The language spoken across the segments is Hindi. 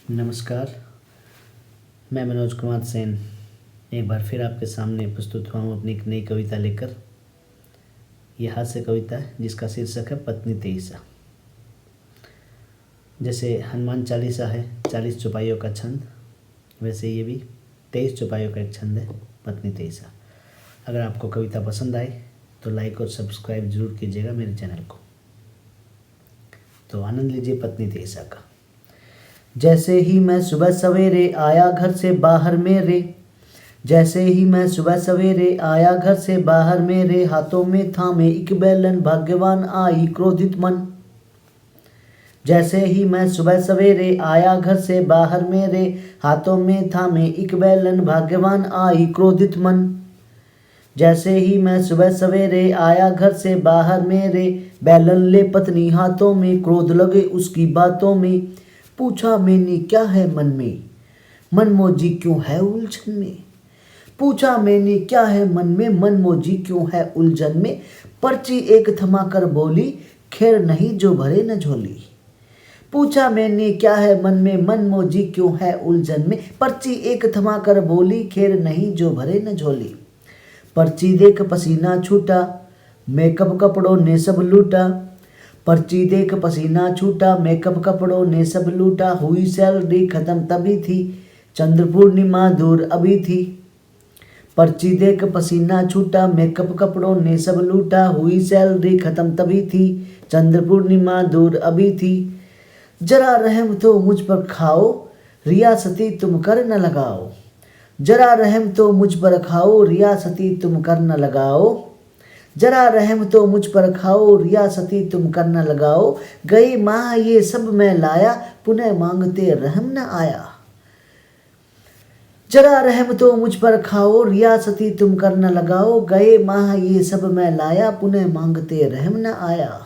नमस्कार। मैं मनोज कुमार सेन एक बार फिर आपके सामने प्रस्तुत हुआ हूँ अपनी एक नई कविता लेकर। यह हास्य कविता है जिसका शीर्षक है पत्नी तेईसा। जैसे हनुमान चालीसा है 40 चौपाइयों का छंद, वैसे ये भी 23 चौपाइयों का एक छंद है, पत्नी तेईसा। अगर आपको कविता पसंद आए तो लाइक और सब्सक्राइब जरूर कीजिएगा मेरे चैनल को। तो आनंद लीजिए पत्नी तेईसा का। जैसे ही मैं सुबह सवेरे आया घर से बाहर मेरे, जैसे ही मैं सुबह सवेरे आया घर से बाहर मेरे हाथों में थामे एक बैलन भाग्यवान आई क्रोधित मन। जैसे ही मैं सुबह सवेरे आया घर से बाहर मेरे हाथों में थामे एक बैलन भाग्यवान आई क्रोधित मन। जैसे ही मैं सुबह सवेरे आया घर से बाहर मेरे बैलन ले पत्नी हाथों में, क्रोध लगे उसकी बातों में। पूछा मैंने क्या है मन में, मनमोजी क्यों है उलझन में। पूछा मैंने क्या है मन में, मनमोजी क्यों है उलझन में। पर्ची एक थमाकर बोली, खैर नहीं जो भरे न झोली। पूछा मैंने क्या है मन में, मनमोजी क्यों है उलझन में। पर्ची एक थमाकर बोली, खैर नहीं जो भरे न झोली। पर्ची देख पसीना छूटा, मेकअप कपड़ों ने सब लूटा। पर्ची देख पसीना छूटा, मेकअप कपड़ों ने सब लूटा। हुई सैलरी खत्म तभी थी, चंद्र पूर्णिमा दूर अभी थी। पर्ची देख पसीना छूटा, मेकअप कपड़ों ने सब लूटा। हुई सैलरी खत्म तभी थी, चंद्र पूर्णिमा दूर अभी थी। जरा रहम तो मुझ पर खाओ, रियासती तुम कर न लगाओ। जरा रहम तो मुझ पर खाओ, रियासती तुम कर न लगाओ। जरा रहम तो मुझ पर खाओ, रियासती तुम कर न लगाओ। गई माह ये सब मैं लाया, पुनः मांगते रहम न आया। जरा रहम तो मुझ पर खाओ, रियासती तुम कर न लगाओ। गए माह ये सब मैं लाया, पुनः मांगते रहम न आया।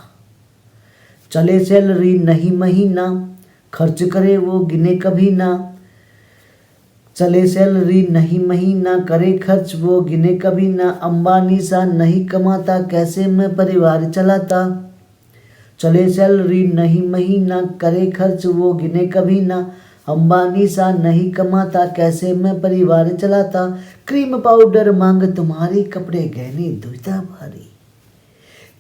चले सैलरी नहीं महीना, खर्च करे वो गिने कभी ना। चले सैलरी नहीं महीना, करे खर्च वो गिने कभी ना। अंबानी सा नहीं कमाता, कैसे मैं परिवार चलाता। चले सैलरी नहीं महीना, करे खर्च वो गिने कभी ना। अंबानी सा नहीं कमाता, कैसे मैं परिवार चलाता। क्रीम पाउडर मांग तुम्हारी, कपड़े गहने दुविधा भारी।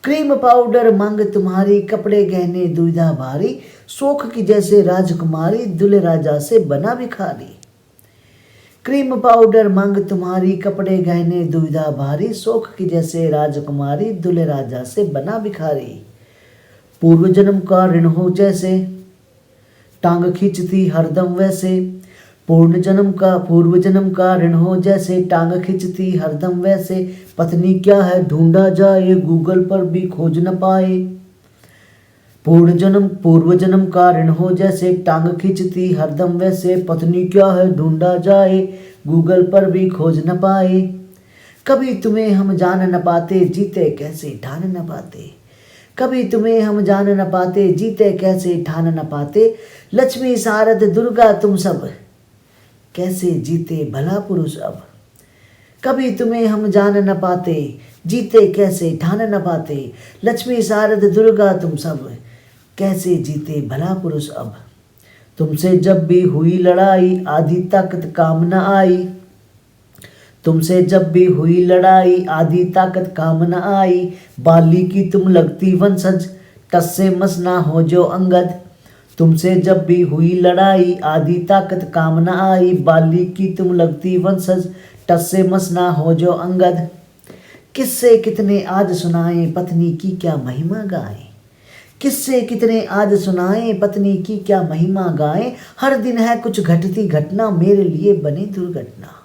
क्रीम पाउडर मांग तुम्हारी, कपड़े गहने दुविधा भारी। शोक की जैसे राजकुमारी, दुल्हे राजा से बना भिखारी। क्रीम पाउडर मांग तुम्हारी, कपड़े गहने दुविधा भारी। शोक की जैसे राजकुमारी, दुल्हे राजा से बना भिखारी। पूर्व जन्म का ऋण हो जैसे, टांग खींचती हरदम वैसे। पूर्व जन्म का ऋण हो जैसे, टांग खींचती हरदम वैसे। पत्नी क्या है ढूंढा जाए, गूगल पर भी खोज न पाए। पूर्व जन्म का ऋण हो जैसे, टांग खींचती हरदम वैसे। पत्नी क्या है ढूंढा जाए, गूगल पर भी खोज न पाए। कभी तुम्हें हम जान न पाते, जीते कैसे ठान न पाते। कभी तुम्हें हम जान न पाते, जीते कैसे ठान न पाते। लक्ष्मी शारद दुर्गा तुम सब, कैसे जीते भला पुरुष अब। कभी तुम्हें हम जान न पाते, जीते कैसे ठान न पाते। लक्ष्मी शारद दुर्गा तुम सब, कैसे जीते भला पुरुष अब। तुमसे जब भी हुई लड़ाई, आधी ताकत काम न आई। तुमसे जब भी हुई लड़ाई, आधी ताकत काम न आई। बाली की तुम लगती वंशज, टस से मस ना हो जो अंगद। तुमसे जब भी हुई लड़ाई, आधी ताकत काम न आई। बाली की तुम लगती वंशज, टस से मस ना हो जो अंगद। किससे कितने आज सुनाएं, पत्नी की क्या महिमा गाएं। किससे कितने आज सुनाएं, पत्नी की क्या महिमा गाएं। हर दिन है कुछ घटती घटना, मेरे लिए बनी दुर्घटना।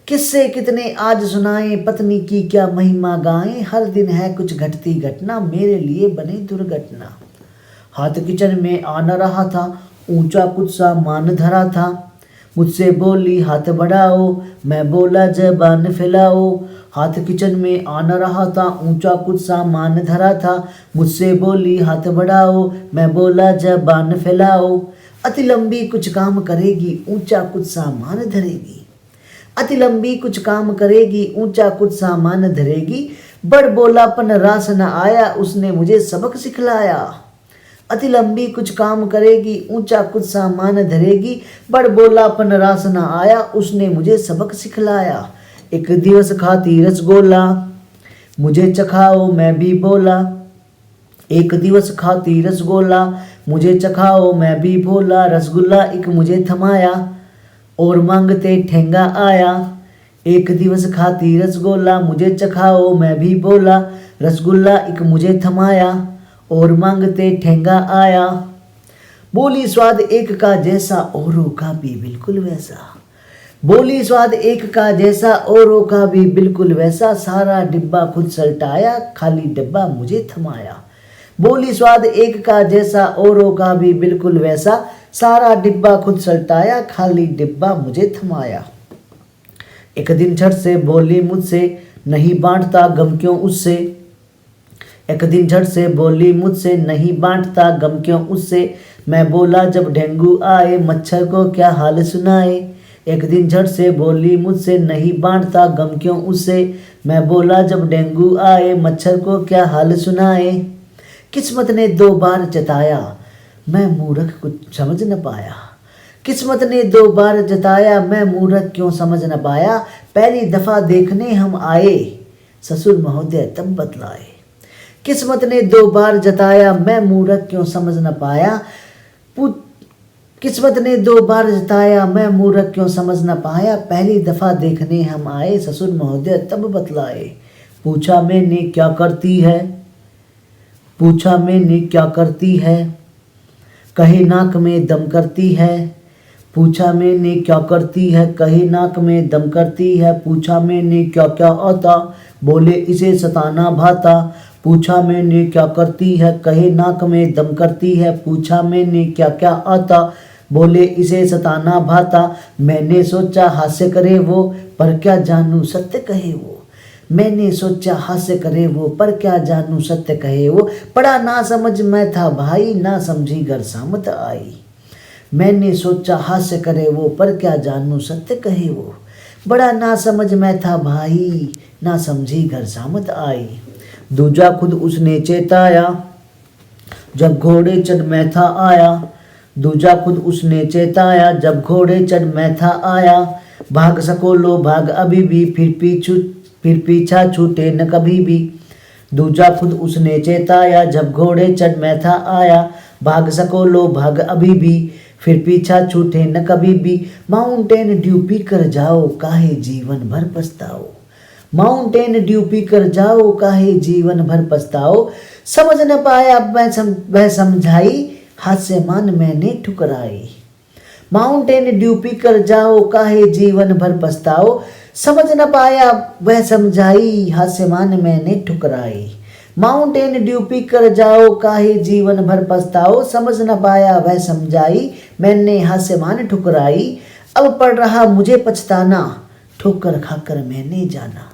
किससे कितने आज सुनाएं, पत्नी की क्या महिमा गाएं। हर दिन है कुछ घटती घटना, मेरे लिए बनी दुर्घटना। हाथ किचन में आ न रहा था, ऊंचा कुछ सामान धरा था। मुझसे बोली हाथ बढ़ाओ, मैं बोला ज़बान फैलाओ। हाथ किचन में आ न रहा था, ऊंचा कुछ सामान धरा था। मुझसे बोली हाथ बढ़ाओ, मैं बोला ज़बान फैलाओ। अति लंबी कुछ काम करेगी, ऊंचा कुछ सामान धरेगी। अति लंबी कुछ काम करेगी, ऊंचा कुछ सामान धरेगी। बड़ बोलापन रास न आया, उसने मुझे सबक सिखलाया। अति लंबी कुछ काम करेगी, ऊंचा कुछ सामान धरेगी, बड़ बोलापन रास न आया, उसने मुझे सबक सिखलाया। एक दिवस खाती रसगोला, मुझे चखाओ मैं भी बोला। एक दिवस खाती रसगोला, मुझे चखाओ मैं भी बोला। रसगुल्ला एक मुझे थमाया, और मांगते ठेंगा आया। एक दिवस खाती रसगोला, मुझे चखाओ मैं भी बोला। रसगुल्ला एक मुझे थमाया, और मांगते ठेंगा आया। बोली स्वाद एक का जैसा, औरों का भी बिल्कुल वैसा। बोली स्वाद एक का जैसा, औरों का भी बिल्कुल वैसा। सारा डिब्बा खुद सल्टाया, खाली डिब्बा मुझे थमाया। बोली स्वाद एक का जैसा, औरों का भी बिल्कुल वैसा। सारा डिब्बा खुद सल्टाया, खाली डिब्बा मुझे थमाया। एक दिन झट से बोली मुझसे, नहीं बांटता गम क्यों उससे। एक दिन झट से बोली मुझसे, नहीं बांटता गम क्यों उससे। मैं बोला जब डेंगू आए, मच्छर को क्या हाल सुनाए। एक दिन झट से बोली मुझसे, नहीं बांटता गम क्यों उससे। मैं बोला जब डेंगू आए, मच्छर को क्या हाल सुनाए। किस्मत ने 2 बार जताया, मैं मूर्ख कुछ समझ न पाया। किस्मत ने 2 बार जताया, मैं मूर्ख क्यों समझ न पाया। पहली दफा देखने हम आए, ससुर महोदय तब बतलाए। किस्मत ने 2 बार जताया, मैं मूर्ख क्यों समझ न पाया। किस्मत ने 2 बार जताया, मैं मूर्ख क्यों समझ न पाया। पहली दफा देखने हम आए, ससुर महोदय तब बतलाए। पूछा मैंने क्या करती है, पूछा मैंने क्या करती है। कहे नाक में दम करती है। पूछा मैंने क्या करती है, कहे नाक में दम करती है। पूछा मैंने क्या क्या आता, बोले इसे सताना भाता। पूछा मैंने क्या करती है, कहे नाक में दम करती है। पूछा मैंने क्या क्या आता, बोले इसे सताना भाता। मैंने सोचा हास्य करे वो, पर क्या जानूं सत्य कहे वो। मैंने सोचा हास्य करे वो, पर क्या जानूं सत्य कहे वो। बड़ा ना समझ मैं था भाई, ना समझी घर सामत आई। मैंने सोचा हास्य करे वो, पर क्या जानूं सत्य कहे वो। बड़ा ना समझ मैं था भाई, ना समझी घर सामत आई। दूजा खुद उसने चेताया, जब घोड़े चढ़ मैं था आया। दूजा खुद उसने चेताया, जब घोड़े चढ़ मैं था आया। भाग सको लो भाग अभी भी, फिर पीछा छूटे न कभी भी। दूजा खुद उसने चेताया, जब घोड़े चढ़ मैं था आया। भाग सको लो भाग अभी भी, फिर पीछा छूटे न कभी भी। माउंटेन ड्यू पी कर जाओ, काहे जीवन भर पछताओ। माउंटेन ड्यू पी कर जाओ, काहे जीवन भर पछताओ। समझ न पाया वह समझाई, हाथ से मान मैंने ठुकराई। माउंटेन ड्यू पी कर जाओ, काहे जीवन भर पछताओ। समझ न पाया वह समझाई, हाथ से मान मैंने ठुकराई। माउंटेन ड्यू पी कर जाओ, काहे जीवन भर पछताओ। समझ न पाया वह समझाई, मैंने हाथ से मान ठुकराई। अब पड़ रहा मुझे पछताना, ठोकर खाकर मैंने जाना।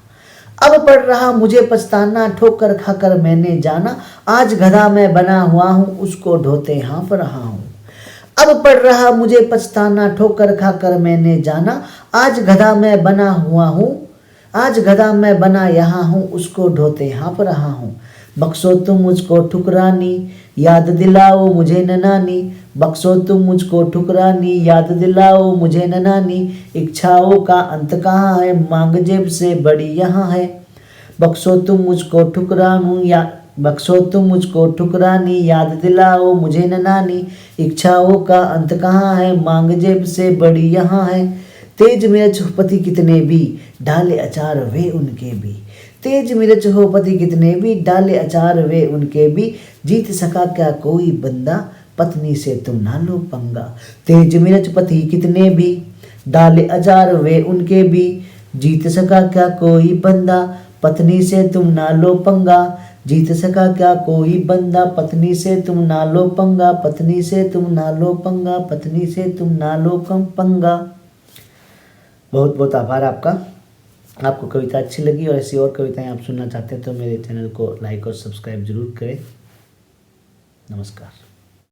अब पड़ रहा मुझे पछताना, ठोकर खाकर मैंने जाना। आज गधा मैं बना हुआ हूँ, उसको ढोते हाँफ रहा हूँ। अब पड़ रहा मुझे पछताना, ठोकर खाकर मैंने जाना। आज गधा मैं बना हुआ हूँ, आज गधा मैं बना यहाँ हूँ, उसको ढोते हाँफ रहा हूँ। बख्शो तुम मुझको ठुकरानी, याद दिलाओ मुझे न नानी। बख्शो तुम मुझको ठुकरानी, याद दिलाओ मुझे न नानी। इच्छाओं का अंत कहाँ है, मांग जेब से बड़ी यहाँ है। बख्शो तुम मुझको ठुकरानू या बख्शो तुम मुझको ठुकरानी, याद दिलाओ मुझे न नानी। इच्छाओं का अंत कहाँ है, मांग जेब से बड़ी यहाँ है। तेज मिर्च हो पति कितने भी, डाले अचार वे उनके भी। तेज मिर्च हो पति कितने भी, डाले अचार वे उनके भी। जीत सका क्या कोई बंदा, पत्नी से तुम ना लो पंगा। तेज मिर्च पति कितने भी, डाले अचार वे उनके भी। जीत सका क्या कोई बंदा, पत्नी से तुम ना लो पंगा। जीत सका क्या कोई बंदा, पत्नी से तुम ना लो पंगा। पत्नी से तुम ना लो पंगा, पत्नी से तुम ना लो पंगा। बहुत बहुत आभार आपका। आपको कविता अच्छी लगी और ऐसी और कविताएं आप सुनना चाहते हैं तो मेरे चैनल को लाइक और सब्सक्राइब जरूर करें। नमस्कार।